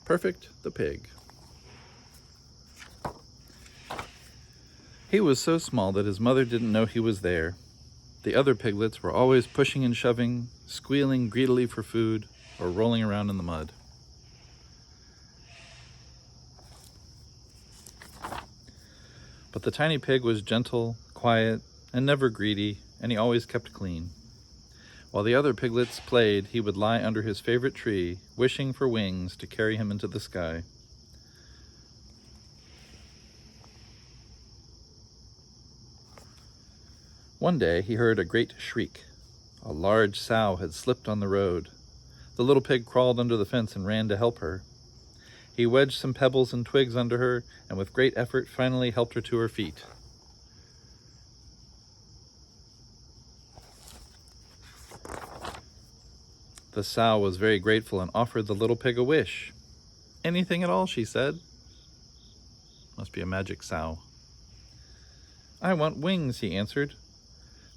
Perfect the pig. He was so small that his mother didn't know he was there. The other piglets were always pushing and shoving, squealing greedily for food, or rolling around in the mud. But the tiny pig was gentle, quiet, and never greedy, and he always kept clean. While the other piglets played, he would lie under his favorite tree, wishing for wings to carry him into the sky. One day he heard a great shriek. A large sow had slipped on the road. The little pig crawled under the fence and ran to help her. He wedged some pebbles and twigs under her, and with great effort finally helped her to her feet. The sow was very grateful and offered the little pig a wish. "Anything at all," she said. Must be a magic sow. "I want wings," he answered.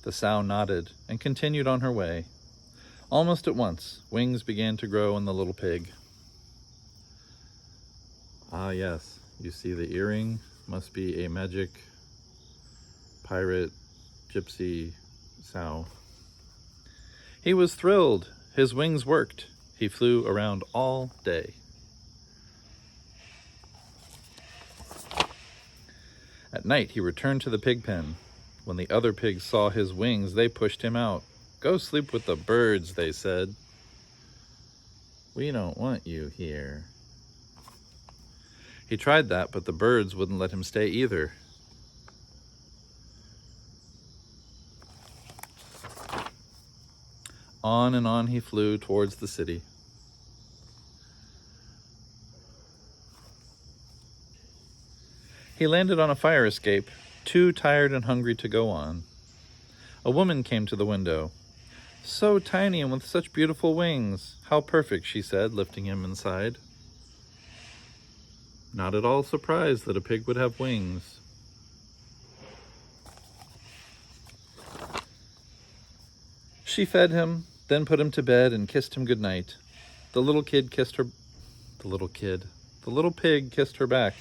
The sow nodded and continued on her way. Almost at once, wings began to grow in the little pig. Ah, yes, you see the earring must be a magic pirate gypsy sow. He was thrilled. His wings worked. He flew around all day. At night, he returned to the pig pen. When the other pigs saw his wings, they pushed him out. "Go sleep with the birds," they said. "We don't want you here." He tried that, but the birds wouldn't let him stay either. On and on he flew towards the city. He landed on a fire escape, too tired and hungry to go on. A woman came to the window. "So tiny and with such beautiful wings. How perfect," she said, lifting him inside. Not at all surprised that a pig would have wings. She fed him, then put him to bed and kissed him goodnight. The little pig kissed her back.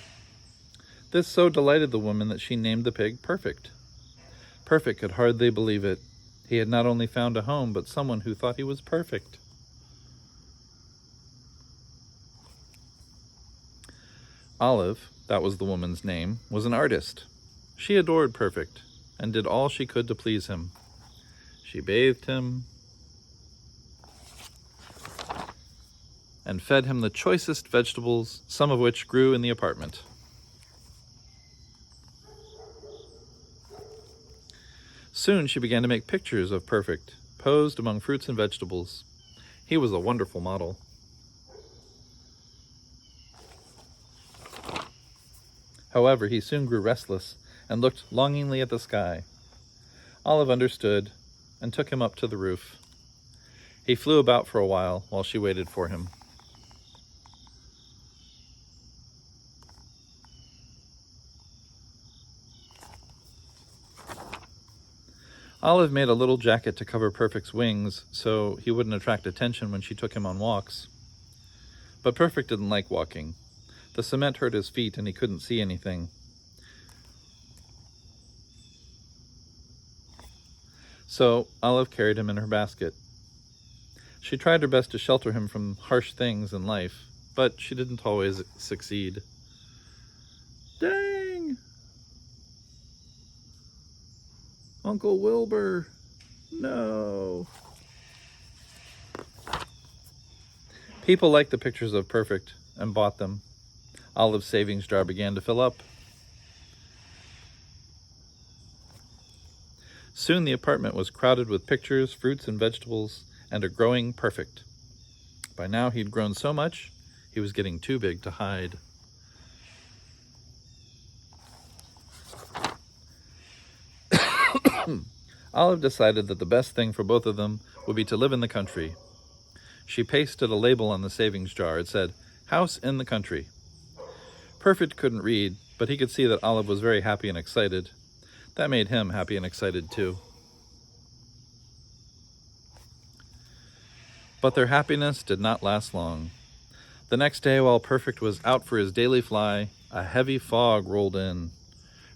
This so delighted the woman that she named the pig Perfect. Perfect could hardly believe it. He had not only found a home, but someone who thought he was perfect. Olive, that was the woman's name, was an artist. She adored Perfect and did all she could to please him. She bathed him and fed him the choicest vegetables, some of which grew in the apartment. Soon she began to make pictures of Perfect, posed among fruits and vegetables. He was a wonderful model. However, he soon grew restless and looked longingly at the sky. Olive understood and took him up to the roof. He flew about for a while she waited for him. Olive made a little jacket to cover Perfect's wings so he wouldn't attract attention when she took him on walks. But Perfect didn't like walking. The cement hurt his feet and he couldn't see anything. So Olive carried him in her basket. She tried her best to shelter him from harsh things in life, but she didn't always succeed. Dang! Uncle Wilbur, no. People liked the pictures of Perfect and bought them. Olive's savings jar began to fill up. Soon the apartment was crowded with pictures, fruits and vegetables, and a growing Perfect. By now he'd grown so much, he was getting too big to hide. Olive decided that the best thing for both of them would be to live in the country. She pasted a label on the savings jar. It said, "House in the country." Perfect couldn't read, but he could see that Olive was very happy and excited. That made him happy and excited too. But their happiness did not last long. The next day, while Perfect was out for his daily fly, a heavy fog rolled in.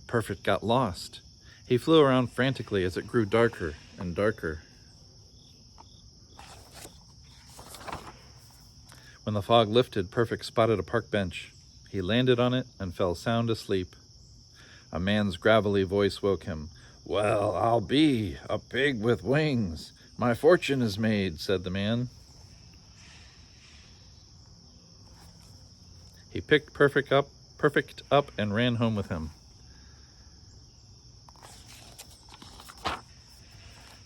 Perfect got lost. He flew around frantically as it grew darker and darker. When the fog lifted, Perfect spotted a park bench. He landed on it and fell sound asleep. A man's gravelly voice woke him. "Well, I'll be a pig with wings. My fortune is made," said the man. He picked Perfect up and ran home with him.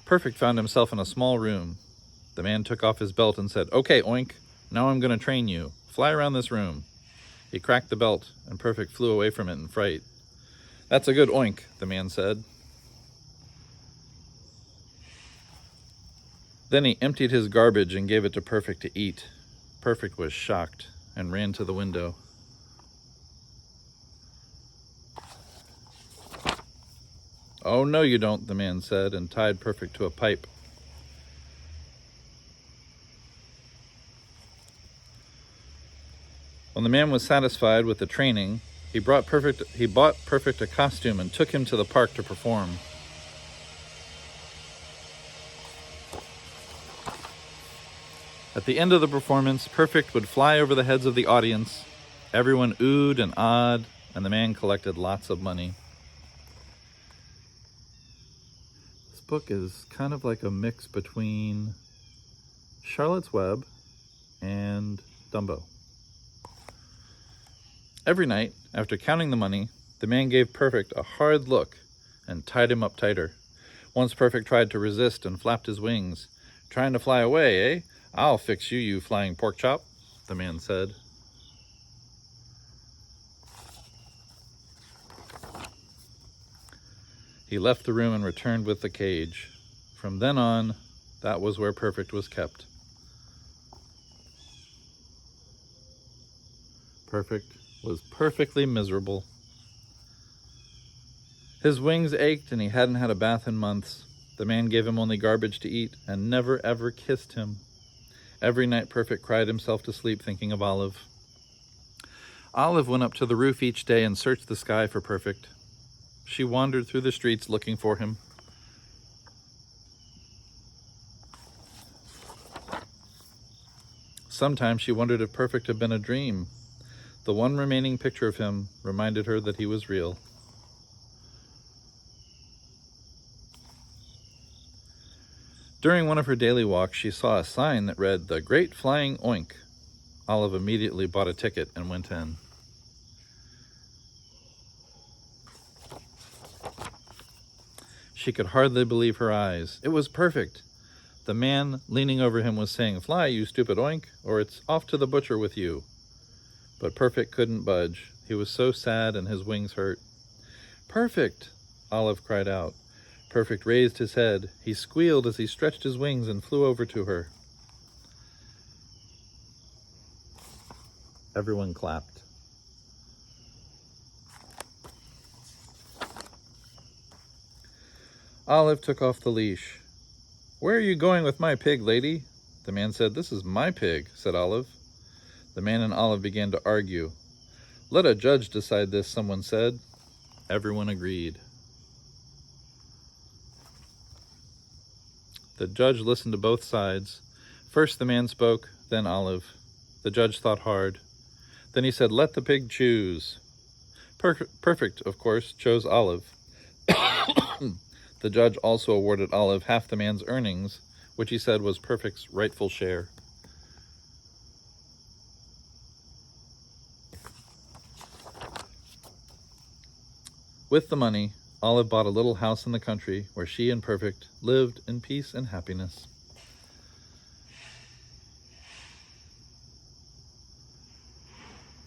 Perfect found himself in a small room. The man took off his belt and said, "Okay, Oink, now I'm going to train you. Fly around this room." He cracked the belt, and Perfect flew away from it in fright. "That's a good oink," the man said. Then he emptied his garbage and gave it to Perfect to eat. Perfect was shocked and ran to the window. "Oh, no, you don't," the man said, and tied Perfect to a pipe. When the man was satisfied with the training, he bought Perfect a costume and took him to the park to perform. At the end of the performance, Perfect would fly over the heads of the audience. Everyone oohed and awed, and the man collected lots of money. This book is kind of like a mix between Charlotte's Web and Dumbo. Every night, after counting the money, the man gave Perfect a hard look and tied him up tighter. Once Perfect tried to resist and flapped his wings. "Trying to fly away, eh? I'll fix you, you flying pork chop," the man said. He left the room and returned with the cage. From then on, that was where Perfect was kept. Perfect was perfectly miserable. His wings ached and he hadn't had a bath in months. The man gave him only garbage to eat and never ever kissed him. Every night Perfect cried himself to sleep thinking of Olive. Olive went up to the roof each day and searched the sky for Perfect. She wandered through the streets looking for him. Sometimes she wondered if Perfect had been a dream. The one remaining picture of him reminded her that he was real. During one of her daily walks, she saw a sign that read, "The Great Flying Oink." Olive immediately bought a ticket and went in. She could hardly believe her eyes. It was Perfect. The man leaning over him was saying, "Fly, you stupid oink, or it's off to the butcher with you." But Perfect couldn't budge. He was so sad and his wings hurt. "Perfect!" Olive cried out. Perfect raised his head. He squealed as he stretched his wings and flew over to her. Everyone clapped. Olive took off the leash. "Where are you going with my pig, lady?" The man said. "This is my pig," said Olive. The man and Olive began to argue. "Let a judge decide this," someone said. Everyone agreed. The judge listened to both sides. First the man spoke, then Olive. The judge thought hard. Then he said, "Let the pig choose." Perfect, of course, chose Olive. The judge also awarded Olive half the man's earnings, which he said was Perfect's rightful share. With the money, Olive bought a little house in the country where she and Perfect lived in peace and happiness.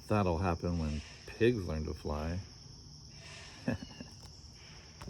That'll happen when pigs learn to fly.